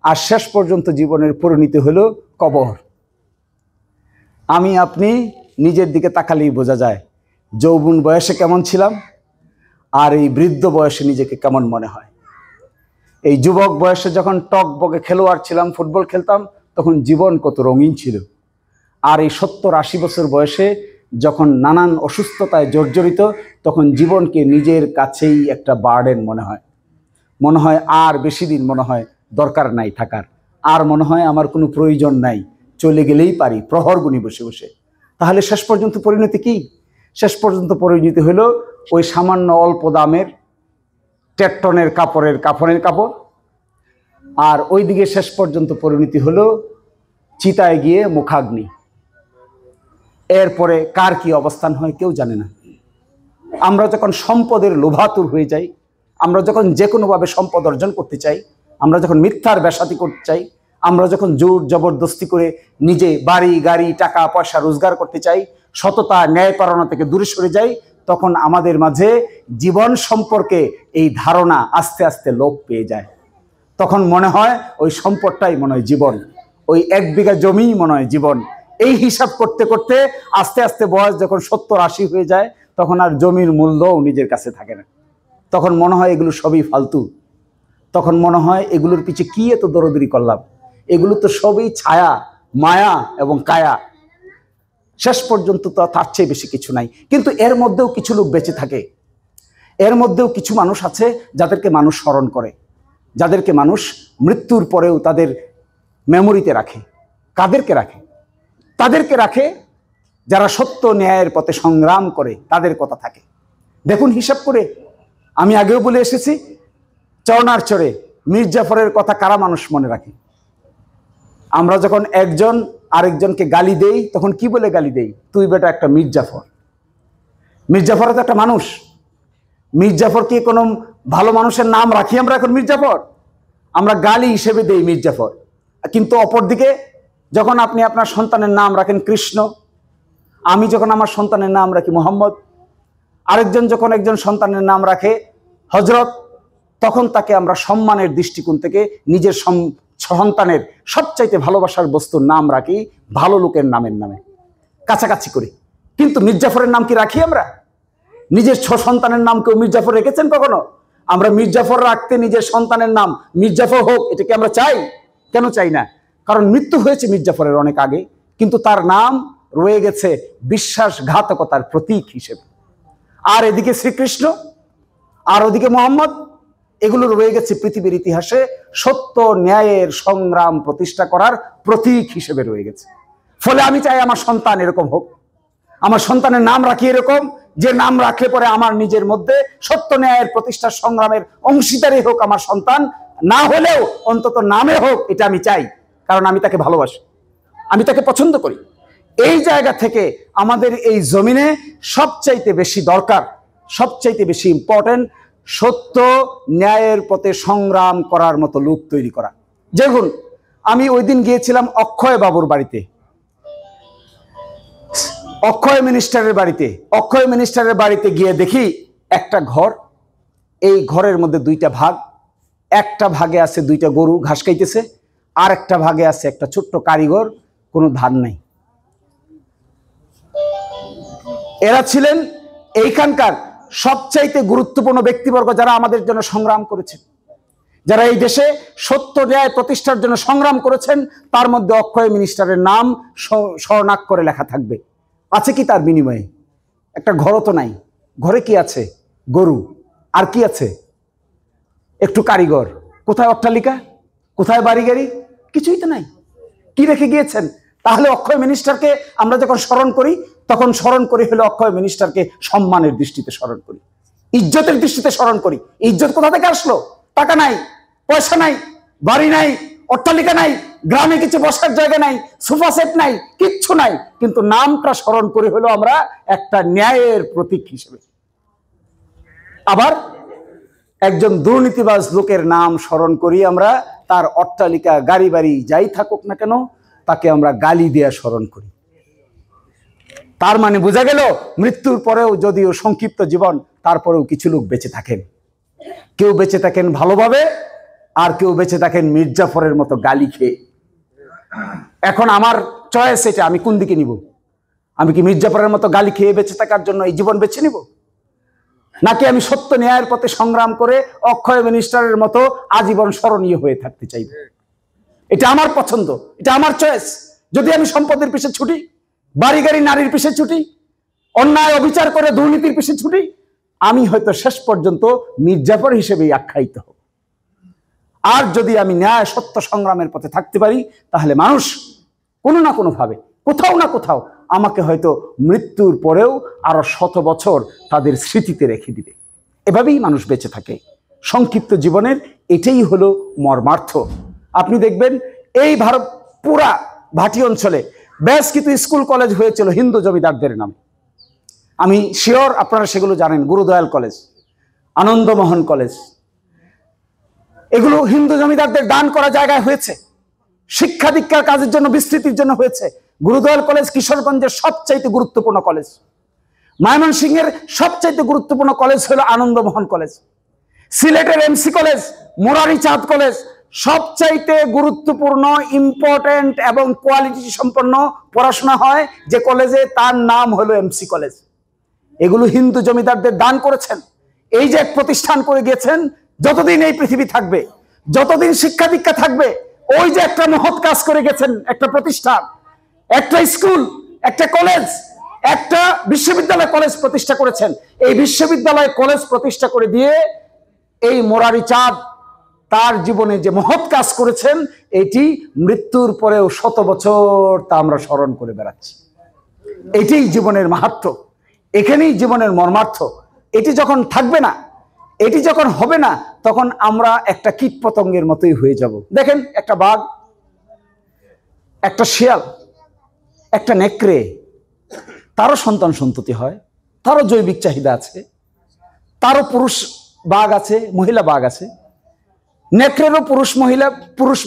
Speaker 1: আর শেষ পর্যন্ত জীবনের পরিণতি হলো কবর। আমি আপনি নিজের দিকে তাকালেই বোঝা যায় যৌবন বয়সে কেমন ছিলাম আর এই বৃদ্ধ বয়সে নিজেকে কেমন মনে হয়। এই যুবক বয়সে যখন টকবকে খেলোয়াড় ছিলাম, ফুটবল খেলতাম, তখন জীবন কত রঙিন ছিল। আর এই 70-80 বছর বয়সে যখন নানান অসুস্থতায় জর্জরিত, তখন জীবনকে নিজের কাছেই একটা বার্ডেন মনে হয়। মনে হয় আর বেশি দিন মনে হয় দরকার নাই থাকার, আর মনে হয় আমার কোনো প্রয়োজন নাই, চলে গেলেই পারি প্রহর গুনি বসে বসে। তাহলে শেষ পর্যন্ত পরিণতি কি? শেষ পর্যন্ত পরিণতি হলো ওই সামান্য অল্প দামের 1.5 টনের কাপড়ের কাফনের কাপড়, আর ওইদিকে শেষ পর্যন্ত পরিণতি হলো চিতায় গিয়ে মুখাগ্নি। এরপরে কার কি অবস্থান হয় কেউ জানে না। আমরা যখন সম্পদের লোভাতুর হয়ে যাই, আমরা যখন যে কোনোভাবে সম্পদ অর্জন করতে চাই, আমরা যখন মিথ্যার বেসাতি করতে চাই, আমরা যখন জোর জবরদস্তি করে নিজে বাড়ি গাড়ি টাকা পয়সা রোজগার করতে চাই, সততা ন্যায়পরায়ণতা থেকে দূরে সরে যাই, তখন আমাদের মাঝে জীবন সম্পর্কে এই ধারণা আস্তে আস্তে লোপ পেয়ে যায়। তখন মনে হয় ওই সম্পদটাই মনে হয় জীবন, ওই 1 বিঘা জমিই মনে হয় জীবন। এই হিসাব করতে করতে আস্তে আস্তে বয়স যখন 70-80 হয়ে যায়, তখন আর জমির মূল্যও নিজের কাছে থাকে না। তখন মনে হয় এগুলো সবই ফালতু। তখন মনে হয় এগুলোর পিছে কি এত দৌড়দৌড়ি করলাম, এগুলো তো সবই ছায়া, মায়া এবং কায়া। শেষ পর্যন্ত তো তার চেয়ে বেশি কিছু নাই। কিন্তু এর মধ্যেও কিছু লোক বেঁচে থাকে, এর মধ্যেও কিছু মানুষ আছে যাদেরকে মানুষ স্মরণ করে, যাদেরকে মানুষ মৃত্যুর পরেও তাদের মেমোরিতে রাখে। কাদেরকে রাখে? তাদেরকে রাখে যারা সত্য ন্যায়ের পথে সংগ্রাম করে, তাদের কথা থাকে। দেখুন হিসাব করে, আমি আগেও বলে এসেছি, চরনার চরে মীর জাফরের কথা কারা মানুষ মনে রাখে? আমরা যখন একজন আরেকজনকে গালি দেই, তখন কি বলে গালি দেই? তুই বেটা একটা মীর জাফর। মীর জাফর তো একটা মানুষ। মীর জাফর কি কোনো ভালো মানুষের নাম রাখি আমরা এখন? মীর জাফর আমরা গালি হিসেবে দেই মীর জাফর। কিন্তু অপরদিকে যখন আপনি আপনার সন্তানের নাম রাখেন কৃষ্ণ, আমি যখন আমার সন্তানের নাম রাখি মোহাম্মদ, আরেকজন যখন একজন সন্তানের নাম রাখে হজরত, তখন তাকে আমরা সম্মানের দৃষ্টিকোণ থেকে নিজের সন্তানের সবচাইতে ভালোবাসার বস্তুর নাম রাখি ভালো লোকের নামের নামে, কাছাকাছি করি। কিন্তু মীর জাফরের নাম কি রাখি আমরা? নিজের সন্তানের নাম কেউ মীর জাফর রেখেছেন কখনো? আমরা মীর জাফর রাখতে নিজের সন্তানের নাম মীর জাফর হোক, এটা কি আমরা চাই? কেন চাই না? কারণ মৃত্যু হয়েছে মীর জাফরের অনেক আগে, কিন্তু তার নাম রয়ে গেছে বিশ্বাসঘাতকতার প্রতীক হিসেবে। আর এদিকে শ্রীকৃষ্ণ আর ওদিকে মোহাম্মদ, এগুলো রয়ে গেছে পৃথিবীর ইতিহাসে সত্য ন্যায়ের সংগ্রাম প্রতিষ্ঠা করার প্রতীক হিসেবে রয়ে গেছে। ফলে আমি চাই আমার সন্তান এরকম হোক, আমার সন্তানের নাম রাখি এরকম যে নাম রাখলে পরে আমার নিজের মধ্যে সত্য ন্যায়ের প্রতিষ্ঠার সংগ্রামের অংশীদারী হোক আমার সন্তান, না হলেও অন্তত নামে হোক, এটা আমি চাই। কারণ আমি তাকে ভালোবাসি, আমি তাকে পছন্দ করি। এই জায়গা থেকে আমাদের এই জমিনে সবচাইতে বেশি দরকার, সবচাইতে বেশি ইম্পর্টেন্ট সত্য ন্যায়ের পথে সংগ্রাম করার মতো লোক তৈরি করা। দেখুন, আমি ওই দিন গিয়েছিলাম অক্ষয় বাবুর বাড়িতে, অক্ষয় মিনিস্টারের বাড়িতে গিয়ে দেখি একটা ঘর, এই ঘরের মধ্যে দুইটা ভাগ, একটা ভাগে আছে দুইটা গরু ঘাস খাইতেছে, আর একটা ভাগে আছে একটা ছোট্ট কারিগর, কোনো ধান নাই। এরা ছিলেন এইখানকার সবচাইতে গুরুত্বপূর্ণ ব্যক্তিবর্গ যারা আমাদের জন্য সংগ্রাম করেছেন, যারা এই দেশে সত্য ন্যায় প্রতিষ্ঠার জন্য সংগ্রাম করেছেন। তার মধ্যে অক্ষয় মিনিস্টারের নাম স্বর্ণাক্ষরে লেখা থাকবে। আছে কি তার বিনিময়ে? একটা ঘরও তো নাই। ঘরে কি আছে? গরু। আর কি আছে? একটু কারিগর। কোথায় অট্টালিকা? কোথায় বাড়ি গাড়ি? কিছুই তো নাই। কি রেখে গিয়েছেন? তাহলে অক্ষয় মিনিস্টারকে আমরা যখন স্মরণ করি, তখন স্মরণ করি হলো অক্ষয় মিনিস্টারকে সম্মানের দৃষ্টিতে স্মরণ করি, ইজ্জতের দৃষ্টিতে স্মরণ করি। ইজ্জত কোথা থেকে আসলো? টাকা নাই, পয়সা নাই, বাড়ি নাই, অট্টালিকা নাই, গ্রামে কিছু বসার জায়গা নাই, সোফা সেট নাই, কিচ্ছু নাই, কিন্তু নামটা স্মরণ করি হলো আমরা একটা ন্যায়ের প্রতীক হিসেবে। আবার একজন দুর্নীতিবাজ লোকের নাম স্মরণ করি আমরা, তার অট্টালিকা গাড়ি বাড়ি যাই থাকুক না কেন, তাকে আমরা গালি দেয়া স্মরণ করি। তার মানে বোঝা গেল মৃত্যুর পরেও যদিও সংক্ষিপ্ত জীবন, তারপরেও কিছু লোক বেঁচে থাকেন। কেউ বেঁচে থাকেন ভালোভাবে, আর কেউ বেঁচে থাকেন মির্জাফরের মতো গালি খেয়ে। এখন আমার চয়েস এটা, আমি কোন দিকে নিব? আমি কি মির্জাফরের মতো গালি খেয়ে বেঁচে থাকার জন্য এই জীবন বেছে নিব, নাকি আমি সত্য ন্যায়ের পথে সংগ্রাম করে অক্ষয় মিনিস্টারের মতো আজীবন স্মরণীয় হয়ে থাকতে চাইব? এটা আমার পছন্দ, এটা আমার চয়েস। যদি আমি সম্পদের পিছে ছুটি, বাড়ি গাড়ি নারীর পিছে ছুটি, অন্যায় অবিচার করে দুর্নীতির পিছে ছুটি, আমি হয়তো শেষ পর্যন্ত মির্জাফর হিসেবেই আখ্যায়িত হব। আর যদি আমি ন্যায় সত্য সংগ্রামের পথে থাকতে পারি, তাহলে মানুষ কোনো না কোনো ভাবে, কোথাও না কোথাও আমাকে হয়তো মৃত্যুর পরেও আরো 100 বছর তাদের স্মৃতিতে রেখে দিবে। এভাবেই মানুষ বেঁচে থাকে। সংক্ষিপ্ত জীবনের এটাই হলো মর্মার্থ। আপনি দেখবেন এই ভারত পুরা ভাটি অঞ্চলে বেশ কিছু স্কুল কলেজ হয়েছিল হিন্দু জমিদারদের নামে। আমি শিওর আপনারা সেগুলো জানেন। গুরুদয়াল কলেজ, আনন্দমোহন কলেজ, এগুলো হিন্দু জমিদারদের দান করা জায়গায় হয়েছে। শিক্ষা দীক্ষার কাজের জন্য, বিস্তৃতির জন্য হয়েছে। গুরুদয়াল কলেজ কিশোরগঞ্জের সবচাইতে গুরুত্বপূর্ণ কলেজ। ময়মনসিংহের সবচাইতে গুরুত্বপূর্ণ কলেজ হলো আনন্দমোহন কলেজ। সিলেটের এমসি কলেজ, মুরারি চাঁদ কলেজ, সবচাইতে গুরুত্বপূর্ণ, ইম্পর্টেন্ট এবং কোয়ালিটি সম্পন্ন পড়াশোনা হয় যে কলেজে, তার নাম হলো এমসি কলেজ। এগুলো হিন্দু জমিদারদের দান করেছেন। এই যে এক প্রতিষ্ঠান করে গিয়েছেন, যতদিন এই পৃথিবী থাকবে, যতদিন শিক্ষা দীক্ষা থাকবে, ওই যে একটা মহৎ কাজ করে গেছেন, একটা প্রতিষ্ঠান, একটা স্কুল, একটা কলেজ, একটা বিশ্ববিদ্যালয় কলেজ প্রতিষ্ঠা করেছেন। এই বিশ্ববিদ্যালয় কলেজ প্রতিষ্ঠা করে দিয়ে এই মুরারি চাঁদ তার জীবনে যে মহৎ কাজ করেছেন, এটি মৃত্যুর পরেও 100 বছর তা আমরা স্মরণ করে বেড়াচ্ছি। এটাই জীবনের মাহাত্ম্য, এখানেই জীবনের মর্মার্থ। এটি যখন থাকবে না, এটি যখন হবে না, তখন আমরা একটা কীট পতঙ্গের মতোই হয়ে যাব। দেখেন, একটা বাঘ, একটা শিয়াল, একটা নেকড়ে, তারও সন্তান সন্ততি হয়, তারও জৈবিক চাহিদা আছে, তারও পুরুষ বাঘ আছে, মহিলা বাঘ আছে, নেকড়েরও পুরুষ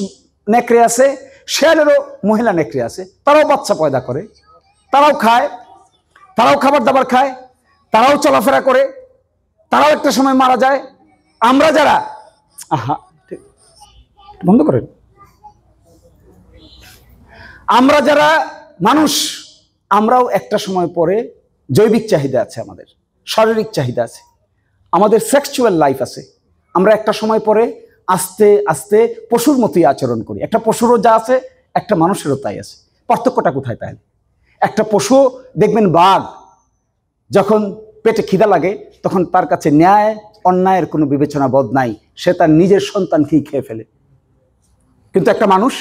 Speaker 1: নেকড়ে আছে, শিয়ালেরও মহিলা নেকড়ে আছে, তারাও বাচ্চা পয়দা করে, তারাও খায়, তারাও খাবার দাবার খায়, তারাও চলাফেরা করে, তারাও একটা সময় মারা যায়। আমরা যারা বন্ধ করেন, আমরা যারা মানুষ, আমরাও একটা সময় পরে জৈবিক চাহিদা আছে, আমাদের শারীরিক চাহিদা আছে, আমাদের সেক্সুয়াল লাইফ আছে। আমরা একটা সময় পরে আস্তে আস্তে পশুর মতোই আচরণ করি। একটা পশুরও যা আছে, একটা মানুষেরও তাই আছে। পার্থক্যটা কোথায় তাহলে? একটা পশু দেখবেন, বাঘ যখন পেটে খিদা লাগে, তখন তার কাছে ন্যায় অন্যায়ের কোনো বিবেচনা বোধ নাই, সে তার নিজের সন্তানকেই খেয়ে ফেলে। কিন্তু একটা মানুষ,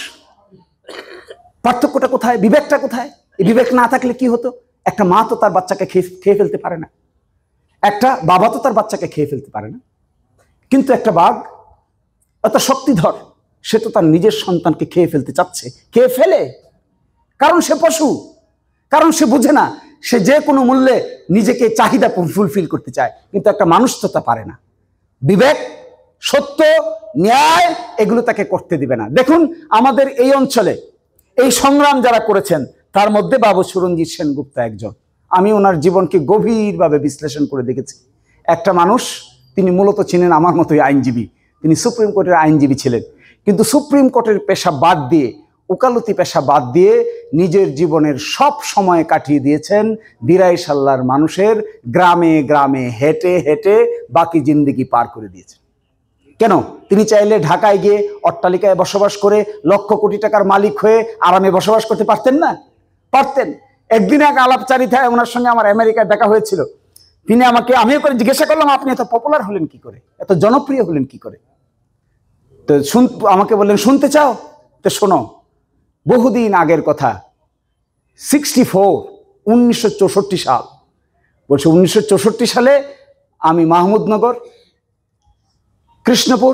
Speaker 1: পার্থক্যটা কোথায়? বিবেকটা কোথায়? এই বিবেক না থাকলে কি হতো?
Speaker 2: একটা মা তো তার বাচ্চাকে খেয়ে ফেলতে পারে না, একটা বাবা তো তার বাচ্চাকে খেয়ে ফেলতে পারে না, কিন্তু একটা বাঘ এত শক্তিধর, সে তো তার নিজের সন্তানকে খেয়ে ফেলতে চাচ্ছে, খেয়ে ফেলে। কারণ সে পশু, কারণ সে বুঝে না, সে যে কোনো মূল্যে নিজেকে চাহিদা ফুলফিল করতে চায়, কিন্তু একটা মানুষ তো তা পারে না। বিবেক, সত্য, ন্যায় এগুলো তাকে করতে দিবে না। দেখুন আমাদের এই অঞ্চলে এই সংগ্রাম যারা করেছেন তার মধ্যে বাবু সুরঞ্জিত সেনগুপ্ত একজন। আমি ওনার জীবনকে গভীরভাবে বিশ্লেষণ করে দেখেছি। একটা মানুষ, তিনি মূলত ছিলেন আমার মতোই আইনজীবী, তিনি সুপ্রিম কোর্টের আইনজীবী ছিলেন, কিন্তু সুপ্রিম কোর্টের পেশা বাদ দিয়ে, উকালতি পেশা বাদ দিয়ে নিজের জীবনের সব সময় কাটিয়ে দিয়েছেন দিরাইশাল্লার মানুষের গ্রামে গ্রামে হেঁটে হেঁটে বাকি জিন্দেগি পার করে দিয়েছেন। কেন? তিনি চাইলে ঢাকায় গিয়ে অট্টালিকায় বসবাস করে লক্ষ কোটি টাকার মালিক হয়ে আরামে বসবাস করতে পারতেন না? পারতেন। একদিন এক আলাপচারিতায় ওনার সঙ্গে আমার আমেরিকায় দেখা হয়েছিল। তিনি আমিও করে জিজ্ঞাসা করলাম, আপনি এত পপুলার হলেন কি করে, এত জনপ্রিয় হলেন কি করে? তো আমাকে বললেন, শুনতে চাও? তো শোনো, বহুদিন আগের কথা, 1964 সাল। বলছে 1964 সালে আমি মাহমুদনগর, কৃষ্ণপুর,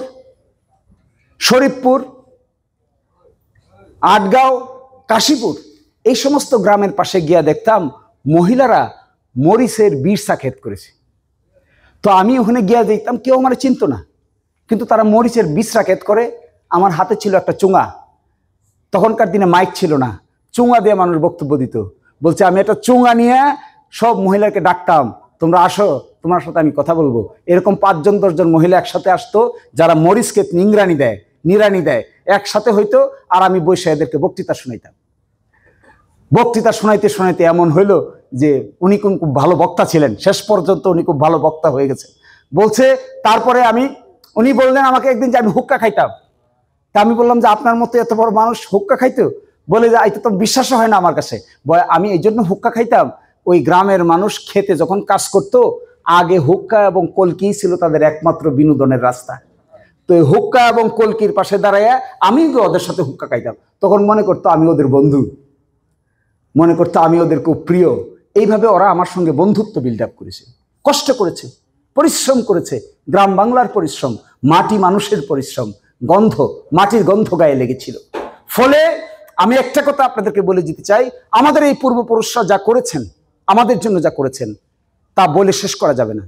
Speaker 2: শরীফপুর, আটগাঁও, কাশীপুর এই সমস্ত গ্রামের পাশে গিয়া দেখতাম মহিলারা মরিচের বীরসা ক্ষেত করেছে। তো আমি ওখানে গিয়া দেখতাম, কেউ আমার চিনত না, কিন্তু তারা মরিচের বীরসা ক্ষেত করে। আমার হাতে ছিল একটা চুঙা, তখনকার দিনে মাইক ছিল না, চুঙা দিয়ে মানুষ বক্তব্য দিত। বলছে আমি একটা চুঙা নিয়ে সব মহিলাকে ডাকতাম, তোমরা আসো, তোমার সাথে আমি কথা বলবো। এরকম 5 জন 10 জন মহিলা একসাথে আসতো, যারা মরিচকে নিড়ানি দেয় একসাথে হইতো, আর আমি বসে এদেরকে বক্তৃতা শুনাইতাম। বক্তৃতা শোনাইতে শোনাইতে এমন হইল যে উনি খুব ভালো বক্তা ছিলেন, শেষ পর্যন্ত উনি খুব ভালো বক্তা হয়ে গেছে। বলছে তারপরে উনি বললেন আমাকে একদিন যে আমি হুক্কা খাইতাম। তা আমি বললাম যে আপনার মতো এত বড় মানুষ হুক্কা খাইতো? বলে যে এটা তো বিশ্বাস হয় না আমার কাছে। আমি এই জন্য হুক্কা খাইতাম, ওই গ্রামের মানুষ খেতে যখন কাজ করত, আগে হুক্কা এবং কলকি ছিল তাদের একমাত্র বিনোদনের রাস্তা। তো এই হুক্কা এবং কলকির পাশে দাঁড়াইয়া আমি ওদের সাথে হুক্কা খাইতাম। তখন মনে করতো আমি ওদের বন্ধু, মনে করতো আমি ওদের খুব প্রিয়। এইভাবে ওরা আমার সঙ্গে বন্ধুত্ব বিল্ড আপ করেছে, কষ্ট করেছে, পরিশ্রম করেছে, গ্রাম বাংলার পরিশ্রম, মাটি মানুষের পরিশ্রম, মাটির গন্ধ গায়ে লেগেছিল। ফলে আমি একটা কথা আপনাদেরকে বলে যেতে চাই, আমাদের এই পূর্বপুরুষরা যা করেছেন, আমাদের জন্য যা করেছেন, তা বলে শেষ করা যাবে না।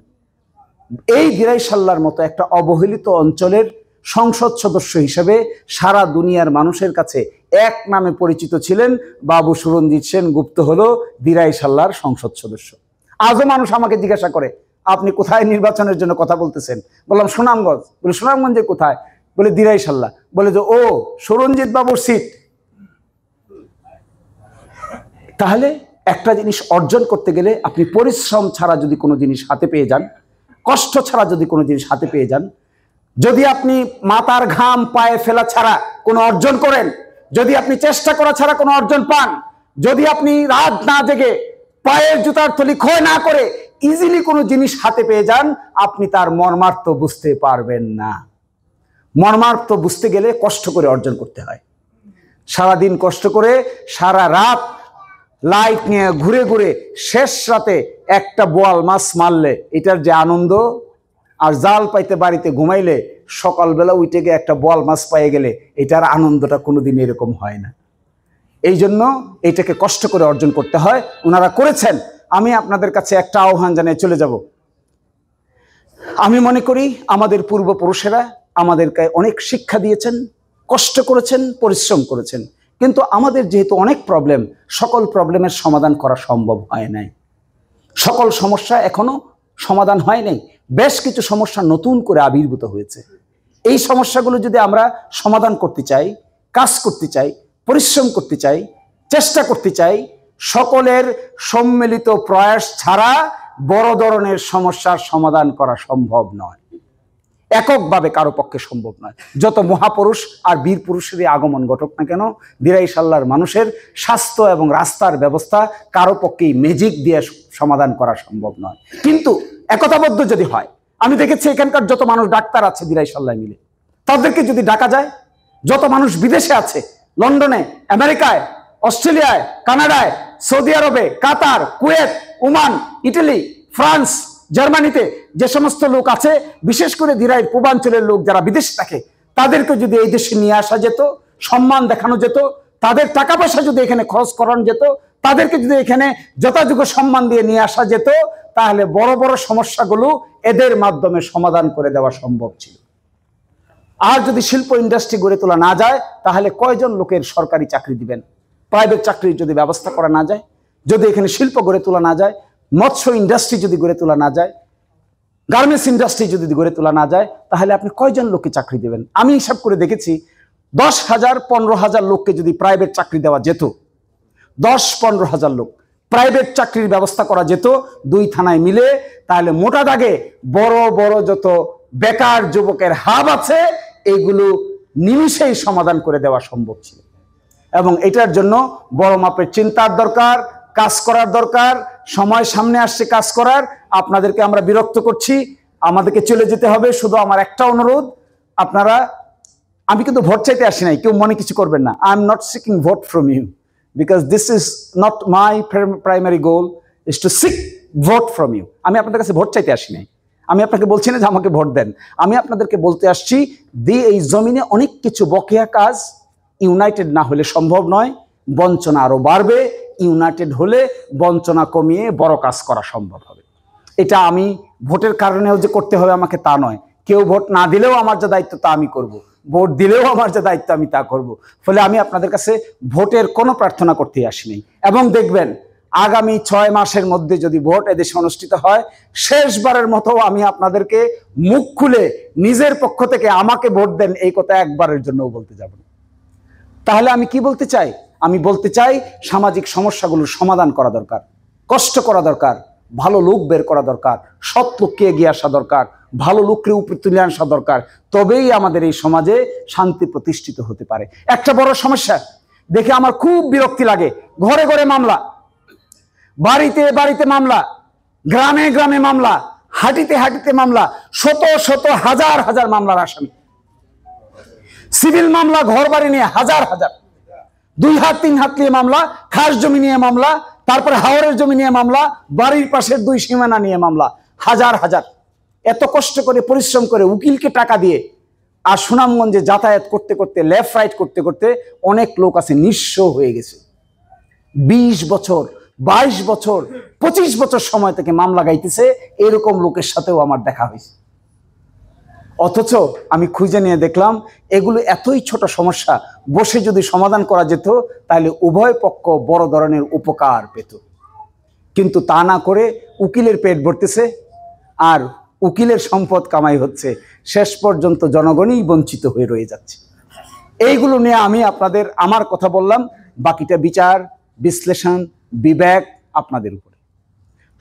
Speaker 2: এই দিরাইশাল্লার মতো একটা অবহেলিত অঞ্চলের সংসদ সদস্য হিসেবে সারা দুনিয়ার মানুষের কাছে এক নামে পরিচিত ছিলেন বাবু সুরঞ্জিত সেনগুপ্ত। হলো দিরাইশাল্লার সংসদ সদস্য। আজও মানুষ আমাকে জিজ্ঞাসা করে, আপনি কোথায় নির্বাচনের জন্য কথা বলতেছেন? বললাম সুনামগঞ্জ। বলে সুনামগঞ্জে কোথায়? বলে দিরাইশাল্লা। বলে যে ও সুরঞ্জিত বাবুর সিট। তাহলে একটা জিনিস অর্জন করতে গেলে আপনি পরিশ্রম ছাড়া যদি কোনো জিনিস হাতে পেয়ে যান, কষ্ট ছাড়া যদি কোনো জিনিস হাতে পেয়ে যান, যদি আপনি মাথার ঘাম পায়ে ফেলা ছাড়া কোনো অর্জন করেন, যদি আপনি চেষ্টা করা ছাড়া কোনো অর্জন পান, যদি আপনি রাত না জেগে পায়ের জুতার থলি ক্ষয় না করে ইজিলি কোনো জিনিস হাতে পেয়ে যান, আপনি তার মর্মার্থ বুঝতে পারবেন না। মর্মার্থ বুঝতে গেলে কষ্ট করে অর্জন করতে হয়। সারাদিন কষ্ট করে, সারা রাত লাইট নিয়ে ঘুরে ঘুরে শেষ রাতে একটা বোয়াল মাছ মারলে এটার যে আনন্দ, আর জাল পাইতে বাড়িতে ঘুমাইলে সকালবেলা উঠে গিয়ে একটা বোয়াল মাছ পাইয়ে গেলে এটার আনন্দটা কোনোদিন এরকম হয় না। এই জন্য এটাকে কষ্ট করে অর্জন করতে হয়। ওনারা করেছেন। আমি আপনাদের কাছে একটা আহ্বান জানিয়ে চলে যাব। আমি মনে করি আমাদের পূর্বপুরুষেরা আমাদেরকে অনেক শিক্ষা দিয়েছেন, কষ্ট করেছেন, পরিশ্রম করেছেন, কিন্তু আমাদের যেহেতু অনেক প্রবলেম, সকল প্রবলেমের সমাধান করা সম্ভব হয় নাই। সকল সমস্যা এখনো সমাধান হয় নাই। বেশ কিছু সমস্যা নতুন করে আবির্ভূত হয়েছে। এই সমস্যাগুলো যদি আমরা সমাধান করতে চাই, কাজ করতে চাই, পরিশ্রম করতে চাই, চেষ্টা করতে চাই, সকলের সম্মিলিত প্রয়াস ছাড়া বড় ধরনের সমস্যার সমাধান করা সম্ভব নয়। এককভাবে কারো পক্ষে সম্ভব নয়। যত মহাপুরুষ আর বীর পুরুষেরই আগমন ঘটক না কেন, দিরাইশাল্লার মানুষের স্বাস্থ্য এবং রাস্তার ব্যবস্থা কারো পক্ষেই ম্যাজিক দিয়ে সমাধান করা সম্ভব নয়। কিন্তু একতাবদ্ধ যদি হয়, আমি দেখেছি এখানকার যত মানুষ ডাক্তার আছে দিরাইশাল্লায় মিলে, তাদেরকে যদি ডাকা যায়, যত মানুষ বিদেশে আছে, লন্ডনে, আমেরিকায়, অস্ট্রেলিয়ায়, কানাডায়, সৌদি আরবে, কাতার, কুয়েত, ওমান, ইটালি, ফ্রান্স, জার্মানিতে যে সমস্ত লোক আছে, বিশেষ করে দিরাই পূর্বাঞ্চলের লোক যারা বিদেশে থাকে, তাদেরকে যদি এই দেশে নিয়ে আসা যেত, সম্মান দেখানো যেত, তাদের টাকা পয়সা যদি এখানে খরচ করানো যেত, তাদেরকে যদি এখানে যথাযোগ্য সম্মান দিয়ে নিয়ে আসা যেত, তাহলে বড় বড় সমস্যাগুলো এদের মাধ্যমে সমাধান করে দেওয়া সম্ভব ছিল। আর যদি শিল্প ইন্ডাস্ট্রি গড়ে তোলা না যায়, তাহলে কয়জন লোকের সরকারি চাকরি দিবেন? প্রাইভেট চাকরির যদি ব্যবস্থা করা না যায়, যদি এখানে শিল্প গড়ে তোলা না যায়, মৎস্য ইন্ডাস্ট্রি যদি গড়ে তোলা না যায়, গার্মেন্টস ইন্ডাস্ট্রি যদি গড়ে তোলা না যায়, তাহলে আপনি কয়জন লোককে চাকরি দেবেন? আমি হিসাব করে দেখেছি, 10,000 15,000 লোককে যদি প্রাইভেট চাকরি দেওয়া যেত, 10-15,000 লোক প্রাইভেট চাকরির ব্যবস্থা করা যেত 2 থানায় মিলে, তাহলে মোটা দাগে বড় বড় যত বেকার যুবকের হাব আছে, এগুলো নিমিষেই সমাধান করে দেওয়া সম্ভব ছিল। এবং এটার জন্য বড় মাপের চিন্তার দরকার, কাজ করার দরকার। সময় সামনে আসছে কাজ করার। আপনাদেরকে আমরা বিরক্ত করছি, আমাদেরকে চলে যেতে হবে। শুধু আমার একটা অনুরোধ, আপনারা, আমি কিন্তু ভোট চাইতে আসি নাই, কেউ মনে কিছু করবেন না। I am not seeking vote from you, because this is not my primary goal is to seek vote from you. আমি আপনাদের কাছে ভোট চাইতে আসি নাই। আমি আপনাকে বলছি না যে আমাকে ভোট দেন। আমি আপনাদেরকে বলতে আসছি, এই জমিনে অনেক কিছু বকেয়া কাজ ইউনাইটেড না হলে সম্ভব নয়। বঞ্চনা আরো বাড়বে। ইউনাইটেড হলে বঞ্চনা কমিয়ে বড় কাজ করা সম্ভব হবে। এটা আমি ভোটের কারণেও যে করতে হবে আমাকে তা নয়। কেউ ভোট না দিলেও আমার যে দায়িত্ব তা আমি করব, ভোট দিলেও আমার যে দায়িত্ব আমি তা করব। ফলে আমি আপনাদের কাছে ভোটের কোনো প্রার্থনা করতে আসিনি। এবং দেখবেন, আগামী 6 মাসের মধ্যে যদি ভোট এদেশে অনুষ্ঠিত হয়, শেষবারের মতো আমি আপনাদেরকে মুখ খুলে নিজের পক্ষ থেকে আমাকে ভোট দেন এই কথা একবারের জন্যও বলতে যাব না। তাহলে আমি কি বলতে চাই? আমি বলতে চাই, সামাজিক সমস্যাগুলোর সমাধান করা দরকার, কষ্ট করা দরকার, ভালো লোক বের করা দরকার, সৎ লোককে এগিয়ে আসা দরকার, ভালো লোককে উপরে তুলে আসা দরকার। তবেই আমাদের এই সমাজে শান্তি প্রতিষ্ঠিত হতে পারে। একটা বড় সমস্যা দেখে আমার খুব বিরক্তি লাগে, ঘরে ঘরে মামলা, বাড়িতে বাড়িতে মামলা, গ্রামে গ্রামে মামলা, হাঁটিতে হাঁটিতে মামলা, শত শত হাজার হাজার মামলার আসামি। সিভিল মামলা, ঘর বাড়ি নিয়ে হাজার হাজার, 2 হাত 3 হাত নিয়ে মামলা, খাস জমি নিয়ে মামলা, তারপরে হাওরের জমি নিয়ে মামলা, বাড়ির পাশের 2 সীমানা নিয়ে মামলা, হাজার হাজার। এত কষ্ট করে পরিশ্রম করে উকিলকে টাকা দিয়ে আর সুনামগঞ্জে যাতায়াত করতে করতে, লেফট রাইট করতে করতে অনেক লোক আছে নিঃস্ব হয়ে গেছে। 20 বছর, 22 বছর, 25 বছর সময় থেকে মামলা গাইতেছে। এরকম লোকের সাথেও আমার দেখা হয়েছে। অথচ আমি খুঁজে নিয়ে দেখলাম, এগুলো এতই ছোট সমস্যা, বসে যদি সমাধান করা যেত তাহলে উভয় পক্ষ বড় ধরনের উপকার পেত। কিন্তু তা না করে উকিলের পেট ভরতেছে আর উকিলের সম্পদ কামাই হচ্ছে। শেষ পর্যন্ত জনগণই বঞ্চিত হয়ে রয়ে যাচ্ছে। এইগুলো নিয়ে আমি আপনাদের আমার কথা বললাম। বাকিটা বিচার, বিশ্লেষণ, বিবেক আপনাদের উপরে,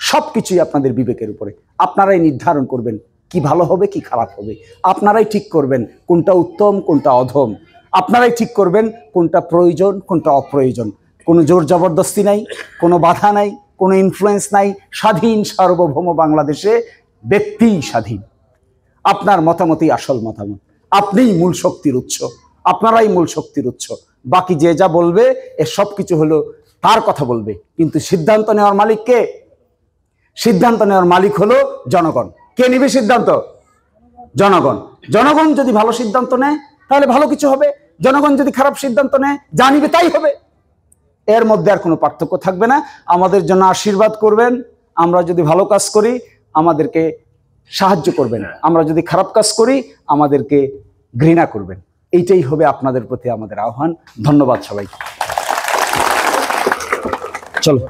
Speaker 2: সবকিছুই আপনাদের বিবেকের উপরে। আপনারাই নির্ধারণ করবেন কি ভালো হবে কি খারাপ হবে। আপনারাই ঠিক করবেন কোনটা উত্তম কোনটা অধম। আপনারাই ঠিক করবেন কোনটা প্রয়োজন কোনটা অপ্রয়োজন। কোনো জোর জবরদস্তি নাই, কোনো বাধা নাই, কোনো ইনফ্লুয়েন্স নাই। স্বাধীন সার্বভৌম বাংলাদেশে ব্যক্তি স্বাধীন। আপনার মতামতই আসল মতামত। আপনিই মূল শক্তির উৎস, আপনারাই মূল শক্তির উৎস। বাকি যে যা বলবে এ সব কিছু হলো তার কথা বলবে, কিন্তু সিদ্ধান্ত নেওয়ার মালিক কে? সিদ্ধান্ত নেওয়ার মালিক হলো জনগণ। কে নেবে সিদ্ধান্ত? জনগণ। জনগণ যদি ভালো সিদ্ধান্ত নেয় তাহলে ভালো কিছু হবে। জনগণ যদি খারাপ সিদ্ধান্ত নেয়, যা নিবে তাই হবে। এর মধ্যে আর কোনো পার্থক্য থাকবে না। আমাদের জন্য আশীর্বাদ করবেন। আমরা যদি ভালো কাজ করি আমাদেরকে সাহায্য করবেন, আমরা যদি খারাপ কাজ করি আমাদেরকে ঘৃণা করবেন। এইটাই হবে আপনাদের প্রতি আমাদের আহ্বান। ধন্যবাদ সবাইকে। চলো।